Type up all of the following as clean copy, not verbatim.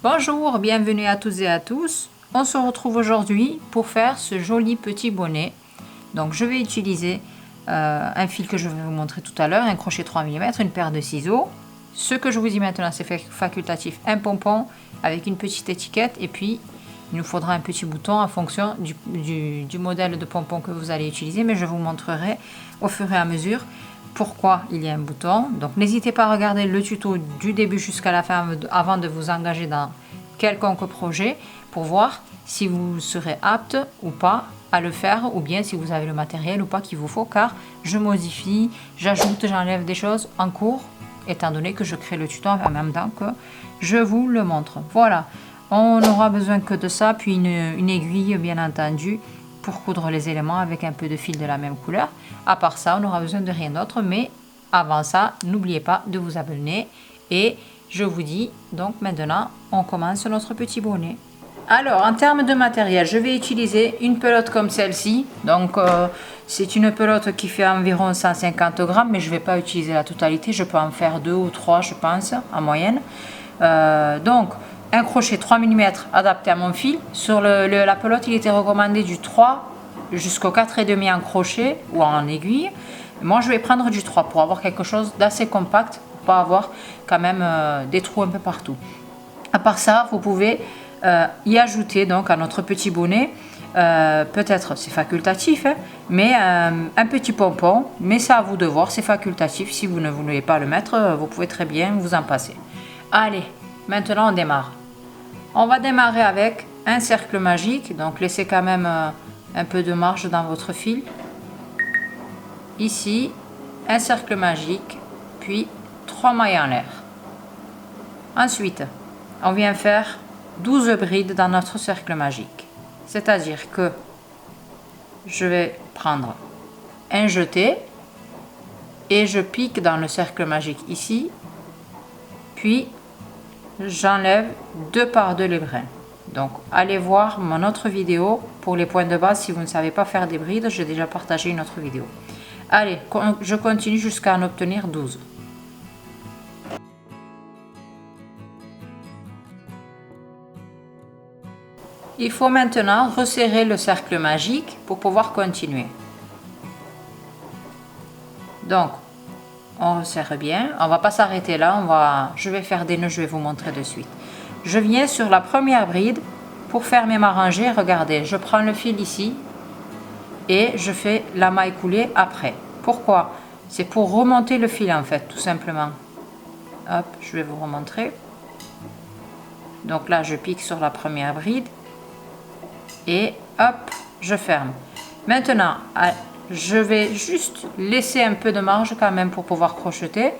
Bonjour, bienvenue à toutes et à tous. On se retrouve aujourd'hui pour faire ce joli petit bonnet. Donc je vais utiliser un fil que je vais vous montrer tout à l'heure, un crochet 3 mm, une paire de ciseaux. Ce que je vous dis maintenant, c'est facultatif, un pompon avec une petite étiquette, et puis il nous faudra un petit bouton en fonction du modèle de pompon que vous allez utiliser, mais je vous montrerai au fur et à mesure pourquoi il y a un bouton. Donc n'hésitez pas à regarder le tuto du début jusqu'à la fin avant de vous engager dans quelconque projet pour voir si vous serez apte ou pas à le faire, ou bien si vous avez le matériel ou pas qu'il vous faut, car je modifie, j'ajoute, j'enlève des choses en cours étant donné que je crée le tuto en même temps que je vous le montre. Voilà, on n'aura besoin que de ça, puis une aiguille bien entendu pour coudre les éléments avec un peu de fil de la même couleur. À part ça, on n'aura besoin de rien d'autre, mais avant ça, n'oubliez pas de vous abonner, et je vous dis donc maintenant, on commence notre petit bonnet. Alors, en termes de matériel, je vais utiliser une pelote comme celle-ci. Donc, c'est une pelote qui fait environ 150 grammes, mais je ne vais pas utiliser la totalité. Je peux en faire 2 ou 3, je pense, en moyenne. Donc, un crochet 3 mm adapté à mon fil. Sur la pelote, il était recommandé du 3 jusqu'au 4,5 en crochet ou en aiguille. Moi, je vais prendre du 3 pour avoir quelque chose d'assez compact, pour pas avoir quand même des trous un peu partout. À part ça, vous pouvez y ajouter donc à notre petit bonnet, peut-être c'est facultatif, hein, mais un petit pompon, mais c'est à vous de voir, c'est facultatif. Si vous ne voulez pas le mettre, vous pouvez très bien vous en passer. Allez, maintenant on démarre. On va démarrer avec un cercle magique, donc laissez quand même un peu de marge dans votre fil. Ici, un cercle magique, puis 3 mailles en l'air. Ensuite, on vient faire 12 brides dans notre cercle magique. C'est-à-dire que je vais prendre un jeté et je pique dans le cercle magique ici, puis j'enlève 2 par 2 les brins. Donc allez voir mon autre vidéo pour les points de base si vous ne savez pas faire des brides, j'ai déjà partagé une autre vidéo. Allez, je continue jusqu'à en obtenir 12. Il faut maintenant resserrer le cercle magique pour pouvoir continuer. Donc, on resserre bien. On va pas s'arrêter là. Je vais faire des nœuds, je vais vous montrer de suite. Je viens sur la première bride pour fermer ma rangée. Regardez, je prends le fil ici et je fais la maille coulée après. Pourquoi? C'est pour remonter le fil en fait, tout simplement. Hop, je vais vous remontrer. Donc là, je pique sur la première bride. Et hop, je ferme. Maintenant, je vais juste laisser un peu de marge quand même pour pouvoir crocheter.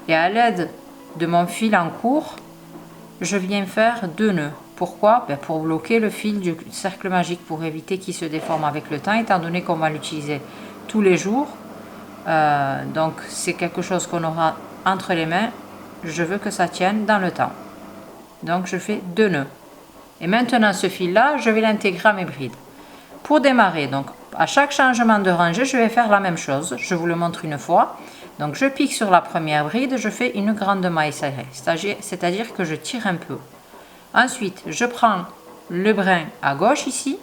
Et à l'aide de mon fil en cours, je viens faire 2 nœuds. Pourquoi? Pour bloquer le fil du cercle magique, pour éviter qu'il se déforme avec le temps, étant donné qu'on va l'utiliser tous les jours. Donc c'est quelque chose qu'on aura entre les mains. Je veux que ça tienne dans le temps. Donc je fais 2 nœuds. Et maintenant ce fil là, je vais l'intégrer à mes brides. Pour démarrer, donc à chaque changement de rangée, je vais faire la même chose. Je vous le montre une fois. Donc je pique sur la première bride, je fais une grande maille serrée, c'est-à-dire que je tire un peu. Ensuite, je prends le brin à gauche ici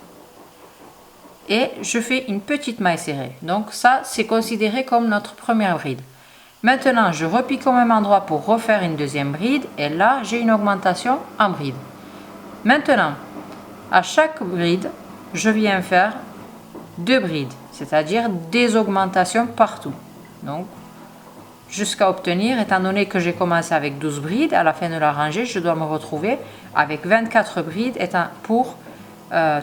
et je fais une petite maille serrée. Donc ça, c'est considéré comme notre première bride. Maintenant, je repique au même endroit pour refaire une deuxième bride, et là, j'ai une augmentation en bride. Maintenant, à chaque bride, je viens faire 2 brides, c'est-à-dire des augmentations partout. Donc, jusqu'à obtenir, étant donné que j'ai commencé avec 12 brides, à la fin de la rangée, je dois me retrouver avec 24 brides pour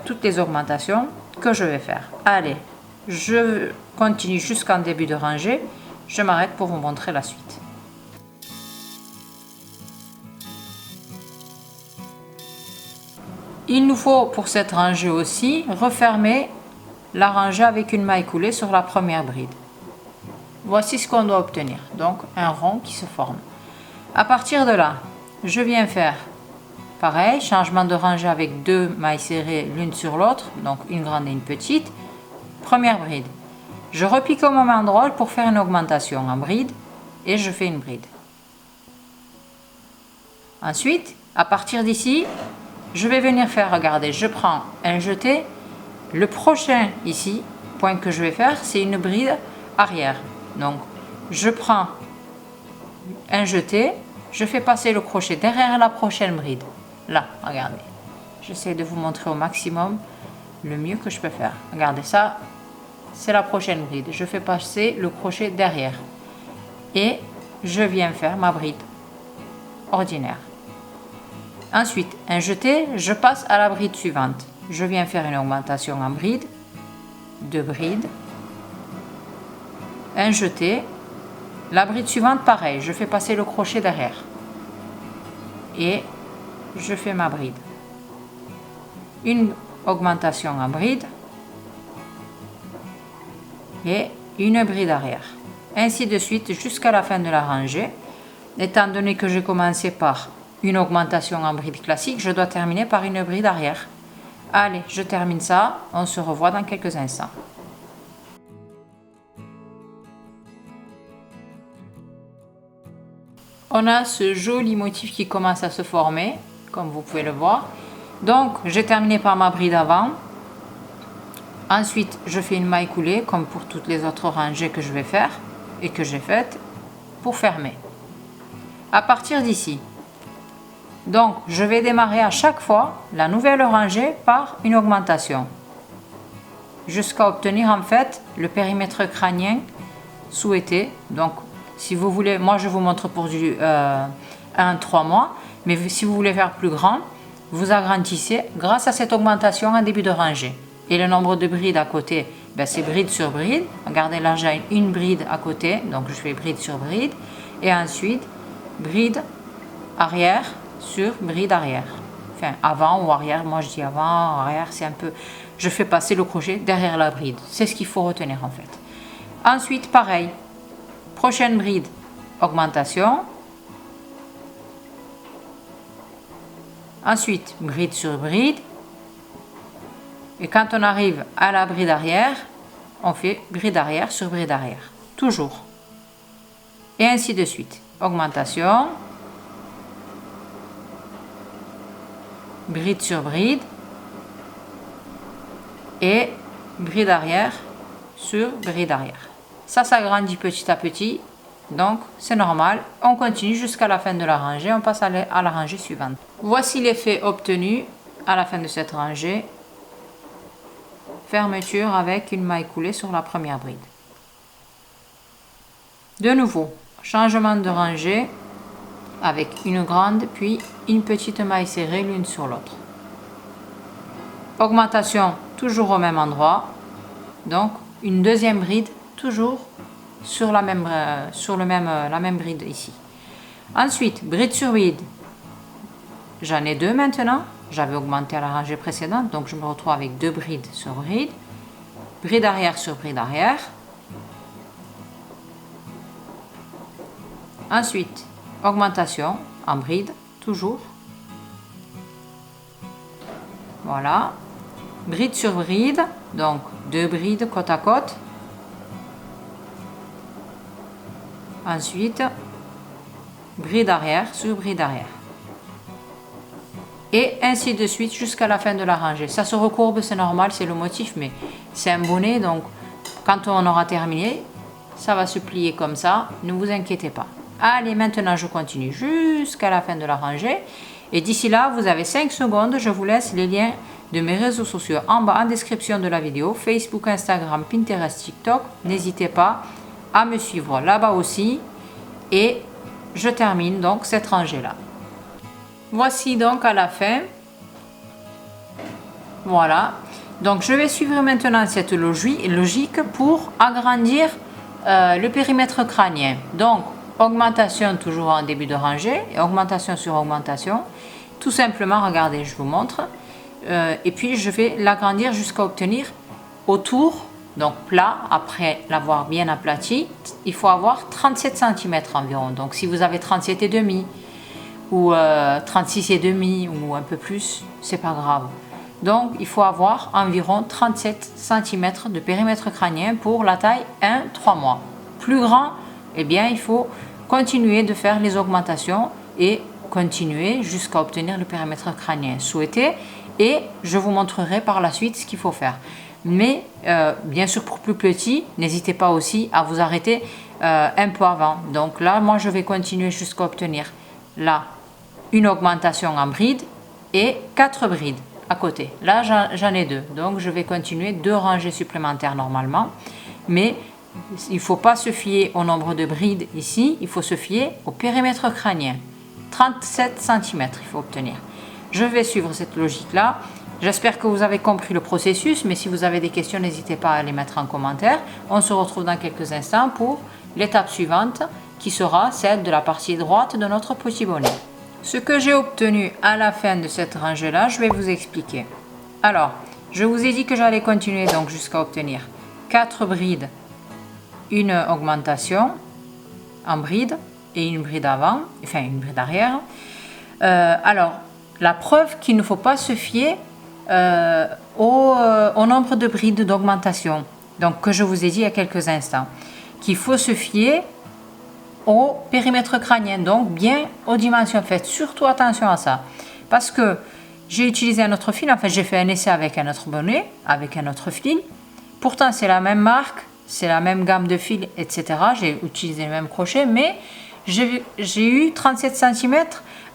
toutes les augmentations que je vais faire. Allez, je continue jusqu'en début de rangée. Je m'arrête pour vous montrer la suite. Il nous faut pour cette rangée aussi refermer la rangée avec une maille coulée sur la première bride. Voici ce qu'on doit obtenir, donc un rond qui se forme. À partir de là, je viens faire pareil, changement de rangée avec 2 mailles serrées l'une sur l'autre, donc une grande et une petite. Première bride. Je repique au même endroit pour faire une augmentation en bride et je fais une bride. Ensuite, À partir d'ici, je vais venir faire, regardez, je prends un jeté. Le prochain ici, point que je vais faire, c'est une bride arrière. Donc, je prends un jeté, je fais passer le crochet derrière la prochaine bride. Là, regardez. J'essaie de vous montrer au maximum le mieux que je peux faire. Regardez ça, c'est la prochaine bride. Je fais passer le crochet derrière. Et je viens faire ma bride ordinaire. Ensuite, un jeté, je passe à la bride suivante. Je viens faire une augmentation en bride, 2 brides, un jeté. La bride suivante, pareil, je fais passer le crochet derrière. Et je fais ma bride. Une augmentation en bride et une bride arrière. Ainsi de suite jusqu'à la fin de la rangée. Étant donné que j'ai commencé par une augmentation en bride classique, je dois terminer par une bride arrière. Allez, je termine ça, on se revoit dans quelques instants. On a ce joli motif qui commence à se former, comme vous pouvez le voir. Donc, j'ai terminé par ma bride avant. Ensuite, je fais une maille coulée, comme pour toutes les autres rangées que je vais faire et que j'ai faites, pour fermer. À partir d'ici, donc je vais démarrer à chaque fois la nouvelle rangée par une augmentation, jusqu'à obtenir en fait le périmètre crânien souhaité. Donc, si vous voulez, moi je vous montre pour du 1-3 mois, mais si vous voulez faire plus grand, vous agrandissez grâce à cette augmentation en début de rangée. Et le nombre de brides à côté, ben c'est bride sur bride. Regardez là, j'ai une bride à côté, donc je fais bride sur bride. Et ensuite, bride arrière sur bride arrière. Enfin, avant ou arrière, moi je dis avant, arrière, c'est un peu... Je fais passer le crochet derrière la bride. C'est ce qu'il faut retenir en fait. Ensuite, pareil. Prochaine bride, augmentation. Ensuite, bride sur bride. Et quand on arrive à la bride arrière, on fait bride arrière sur bride arrière. Toujours. Et ainsi de suite. Augmentation. Bride sur bride. Et bride arrière sur bride arrière. Ça s'agrandit petit à petit. Donc, c'est normal. On continue jusqu'à la fin de la rangée. On passe à la rangée suivante. Voici l'effet obtenu à la fin de cette rangée. Fermeture avec une maille coulée sur la première bride. De nouveau, changement de rangée avec une grande puis une petite maille serrée l'une sur l'autre. Augmentation toujours au même endroit. Donc, une deuxième bride toujours sur la même bride ici. Ensuite, bride sur bride. J'en ai 2 maintenant. J'avais augmenté à la rangée précédente, donc je me retrouve avec 2 brides sur bride. Bride arrière sur bride arrière. Ensuite, augmentation en bride, toujours. Voilà. Bride sur bride, donc 2 brides côte à côte. Ensuite, bride arrière sur bride arrière. Et ainsi de suite jusqu'à la fin de la rangée. Ça se recourbe, c'est normal, c'est le motif, mais c'est un bonnet, donc quand on aura terminé, ça va se plier comme ça, ne vous inquiétez pas. Allez, maintenant je continue jusqu'à la fin de la rangée. Et d'ici là, vous avez 5 secondes, je vous laisse les liens de mes réseaux sociaux en bas en description de la vidéo, Facebook, Instagram, Pinterest, TikTok. N'hésitez pas à me suivre là-bas aussi. Et je termine donc cette rangée-là. Voici donc à la fin. Voilà. Donc je vais suivre maintenant cette logique pour agrandir le périmètre crânien. Donc augmentation toujours en début de rangée et augmentation sur augmentation. Tout simplement, regardez, je vous montre. Et puis je vais l'agrandir jusqu'à obtenir autour, donc plat, après l'avoir bien aplati, il faut avoir 37 cm environ. Donc si vous avez 37,5 ou 36,5 ou un peu plus, c'est pas grave. Donc il faut avoir environ 37 cm de périmètre crânien pour la taille 1-3 mois. Plus grand, eh bien il faut continuer de faire les augmentations et continuer jusqu'à obtenir le périmètre crânien souhaité et je vous montrerai par la suite ce qu'il faut faire. Mais bien sûr, pour plus petit, n'hésitez pas aussi à vous arrêter un peu avant. Donc là, moi, je vais continuer jusqu'à obtenir là une augmentation en bride et 4 brides à côté. Là, j'en ai 2. Donc, je vais continuer 2 rangées supplémentaires normalement. Mais il ne faut pas se fier au nombre de brides ici. Il faut se fier au périmètre crânien. 37 cm, il faut obtenir. Je vais suivre cette logique-là. J'espère que vous avez compris le processus, mais si vous avez des questions, n'hésitez pas à les mettre en commentaire. On se retrouve dans quelques instants pour l'étape suivante, qui sera celle de la partie droite de notre petit bonnet. Ce que j'ai obtenu à la fin de cette rangée-là, je vais vous expliquer. Alors, je vous ai dit que j'allais continuer donc jusqu'à obtenir 4 brides, une augmentation en bride et une bride avant, enfin une bride arrière. Alors, la preuve qu'il ne faut pas se fier au nombre de brides d'augmentation, donc que je vous ai dit il y a quelques instants, qu'il faut se fier au périmètre crânien, donc bien aux dimensions. Faites surtout attention à ça, parce que j'ai utilisé un autre fil, enfin j'ai fait un essai avec un autre bonnet, avec un autre fil, pourtant c'est la même marque, c'est la même gamme de fils, etc. J'ai utilisé le même crochet, mais j'ai eu 37 cm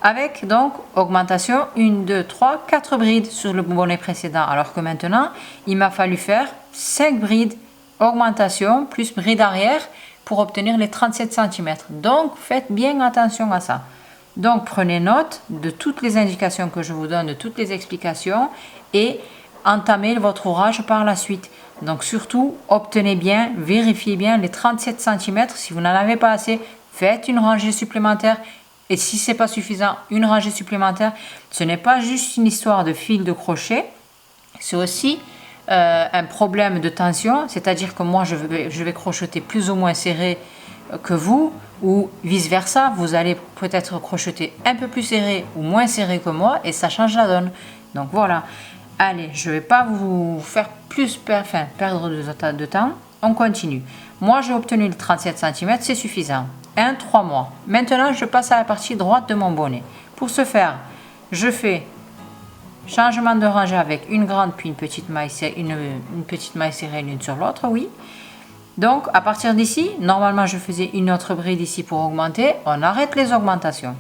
avec donc augmentation 1, 2, 3, 4 brides sur le bonnet précédent, alors que maintenant il m'a fallu faire 5 brides augmentation plus bride arrière pour obtenir les 37 cm. Donc faites bien attention à ça. Donc prenez note de toutes les indications que je vous donne, de toutes les explications et entamez votre ouvrage par la suite. Donc surtout obtenez bien, vérifiez bien les 37 cm. Si vous n'en avez pas assez, faites une rangée supplémentaire. Et si ce n'est pas suffisant, une rangée supplémentaire. Ce n'est pas juste une histoire de fil de crochet, c'est aussi un problème de tension, c'est-à-dire que moi je vais crocheter plus ou moins serré que vous, ou vice versa, vous allez peut-être crocheter un peu plus serré ou moins serré que moi, et ça change la donne. Donc voilà, allez, je ne vais pas vous faire plus perdre de temps, on continue. Moi j'ai obtenu les 37 cm, c'est suffisant. 3 mois. Maintenant, je passe à la partie droite de mon bonnet. Pour ce faire, je fais changement de rangée avec une grande puis une petite maille serrée l'une sur l'autre, oui. Donc, à partir d'ici, normalement, je faisais une autre bride ici pour augmenter. On arrête les augmentations.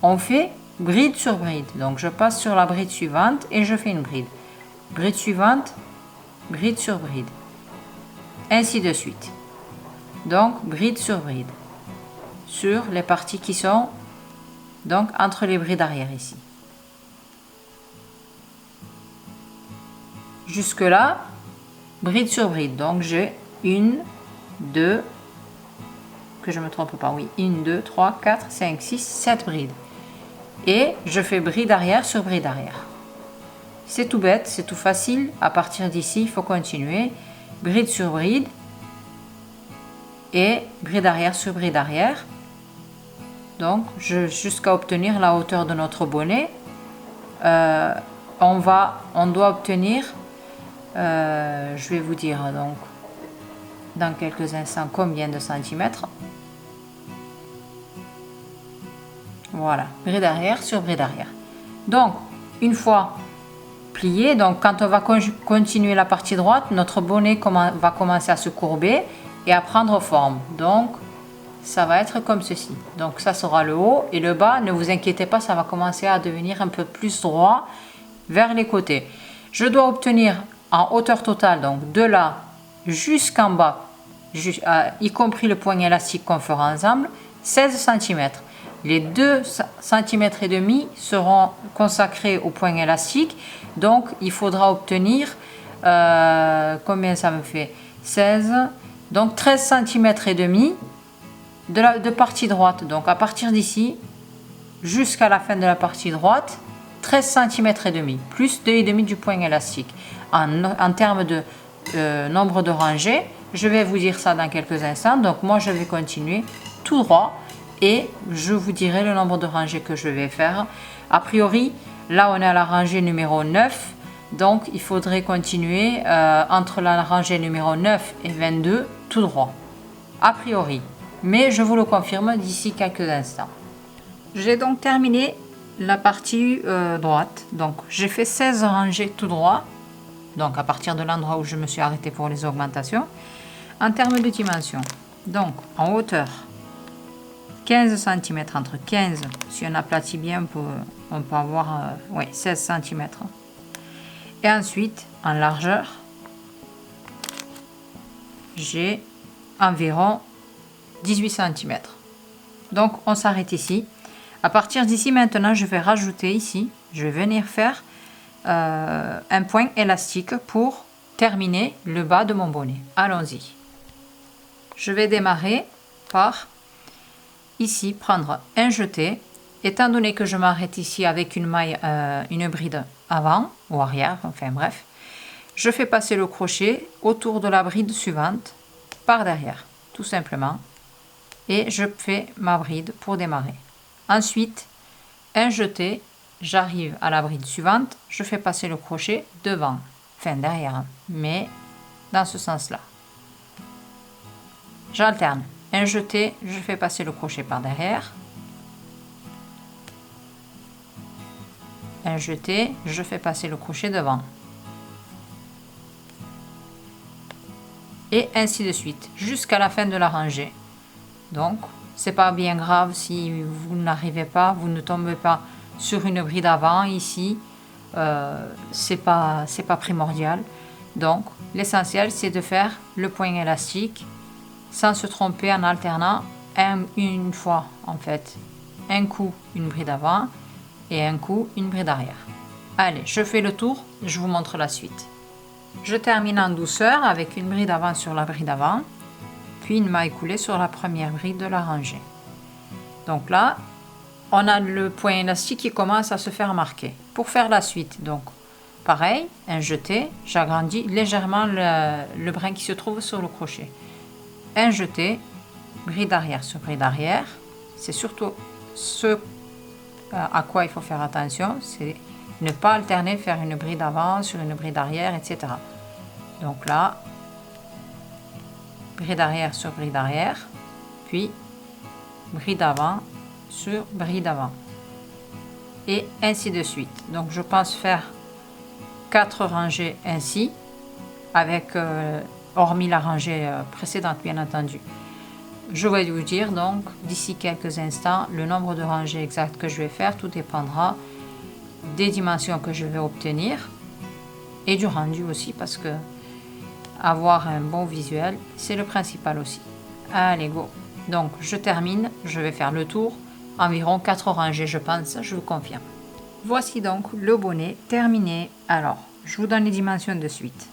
On fait bride sur bride. Donc, je passe sur la bride suivante et je fais une bride. Bride suivante, bride sur bride. Ainsi de suite. Donc, bride sur bride. Sur les parties qui sont donc entre les brides arrière ici. Jusque là, bride sur bride. Donc j'ai 1, 2, que je ne me trompe pas, oui, 1, 2, 3, 4, 5, 6, 7 brides. Et je fais bride arrière sur bride arrière. C'est tout bête, c'est tout facile. À partir d'ici, il faut continuer. Bride sur bride. Et bride arrière sur bride arrière. Donc, jusqu'à obtenir la hauteur de notre bonnet, on doit obtenir, je vais vous dire donc dans quelques instants combien de centimètres. Voilà, bride arrière sur bride arrière. Donc, une fois plié, donc quand on va continuer la partie droite, notre bonnet va commencer à se courber et à prendre forme. Donc, ça va être comme ceci. Donc ça sera le haut et le bas, ne vous inquiétez pas, ça va commencer à devenir un peu plus droit vers les côtés. Je dois obtenir en hauteur totale, donc de là jusqu'en bas, y compris le point élastique qu'on fera ensemble, 16 cm. Les 2 cm et demi seront consacrés au point élastique, donc il faudra obtenir, combien ça me fait 16, donc 13 cm et demi de partie droite. Donc à partir d'ici jusqu'à la fin de la partie droite, 13 cm et demi plus 2,5 du point élastique. En termes de nombre de rangées, je vais vous dire ça dans quelques instants. Donc moi je vais continuer tout droit et je vous dirai le nombre de rangées que je vais faire. A priori, là on est à la rangée numéro 9, donc il faudrait continuer entre la rangée numéro 9 et 22 tout droit, a priori. Mais je vous le confirme d'ici quelques instants. J'ai donc terminé la partie droite. Donc j'ai fait 16 rangées tout droit. Donc à partir de l'endroit où je me suis arrêtée pour les augmentations. En termes de dimension, donc en hauteur, 15 cm entre 15, si on aplatit bien, on peut avoir 16 cm. Et ensuite, en largeur, j'ai environ 18 cm. Donc on s'arrête ici. À partir d'ici maintenant, je vais rajouter ici, je vais venir faire un point élastique pour terminer le bas de mon bonnet. Allons-y. Je vais démarrer par ici prendre un jeté. Étant donné que je m'arrête ici avec une maille, une bride avant ou arrière, enfin bref, je fais passer le crochet autour de la bride suivante par derrière, tout simplement. Et je fais ma bride pour démarrer. Ensuite, un jeté, j'arrive à la bride suivante, je fais passer le crochet devant, enfin derrière, mais dans ce sens-là. J'alterne. Un jeté, je fais passer le crochet par derrière. Un jeté, je fais passer le crochet devant. Et ainsi de suite, jusqu'à la fin de la rangée. Donc, c'est pas bien grave si vous n'arrivez pas, vous ne tombez pas sur une bride avant ici. C'est pas primordial. Donc, l'essentiel, c'est de faire le point élastique sans se tromper en alternant une fois en fait un coup une bride avant et un coup une bride arrière. Allez, je fais le tour, je vous montre la suite. Je termine en douceur avec une bride avant sur la bride avant, puis une maille coulée sur la première bride de la rangée. Donc là, on a le point élastique qui commence à se faire marquer. Pour faire la suite, donc pareil, un jeté, j'agrandis légèrement le brin qui se trouve sur le crochet. Un jeté, bride arrière sur bride arrière. C'est surtout ce à quoi il faut faire attention, c'est ne pas alterner, faire une bride avant sur une bride arrière, etc. Donc là, bride arrière sur bride arrière, puis bride avant sur bride avant. Et ainsi de suite. Donc je pense faire 4 rangées ainsi, avec hormis la rangée précédente bien entendu. Je vais vous dire donc d'ici quelques instants le nombre de rangées exactes que je vais faire. Tout dépendra des dimensions que je vais obtenir et du rendu aussi, parce que avoir un bon visuel c'est le principal aussi. Allez go. Donc je termine, je vais faire le tour, environ 4 rangées je pense, je vous confirme. Voici donc le bonnet terminé. Alors je vous donne les dimensions de suite.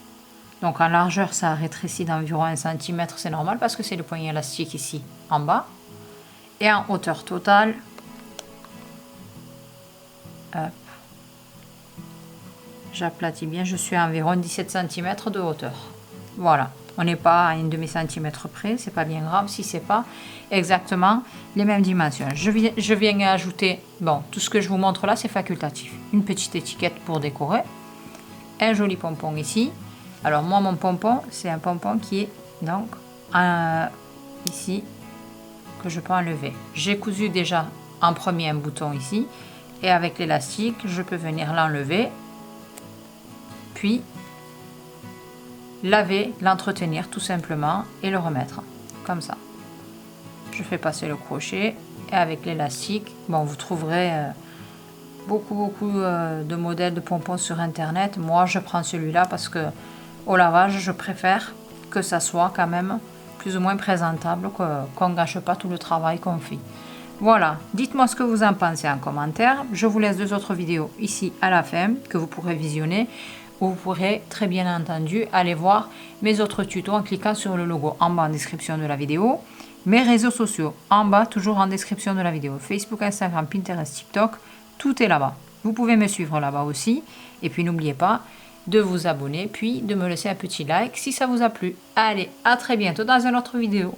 Donc en largeur, ça rétrécit d'environ 1 cm, c'est normal parce que c'est le point élastique ici en bas. Et en hauteur totale, j'aplatis bien, je suis à environ 17 cm de hauteur. Voilà, on n'est pas à une demi-centimètre près, c'est pas bien grave si c'est pas exactement les mêmes dimensions. Je viens ajouter, bon, tout ce que je vous montre là, c'est facultatif. Une petite étiquette pour décorer, un joli pompon ici. Alors moi mon pompon, c'est un pompon qui est donc ici, que je peux enlever. J'ai cousu déjà en premier un bouton ici, et avec l'élastique, je peux venir l'enlever, puis laver, l'entretenir tout simplement, et le remettre, comme ça. Je fais passer le crochet, et avec l'élastique, bon vous trouverez beaucoup de modèles de pompons sur internet. Moi je prends celui-là parce que au lavage, je préfère que ça soit quand même plus ou moins présentable, qu'on ne gâche pas tout le travail qu'on fait. Voilà, dites-moi ce que vous en pensez en commentaire. Je vous laisse 2 autres vidéos ici à la fin que vous pourrez visionner, où vous pourrez très bien entendu aller voir mes autres tutos en cliquant sur le logo en bas en description de la vidéo. Mes réseaux sociaux en bas, toujours en description de la vidéo. Facebook, Instagram, Pinterest, TikTok, tout est là-bas. Vous pouvez me suivre là-bas aussi. Et puis n'oubliez pas de vous abonner, puis de me laisser un petit like si ça vous a plu. Allez, à très bientôt dans une autre vidéo.